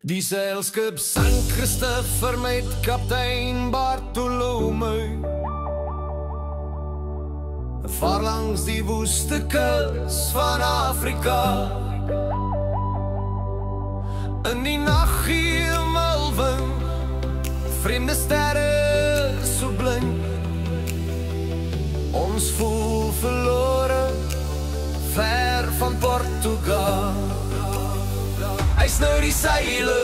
Die seilskip Sankt Christopher met kaptein Bartholomew vaar langs die woeste kus van Afrika. In die nachtgehemelwind, vreemde sterre so blind, ons voel verlore, ver van Portugal. Hy snou die seile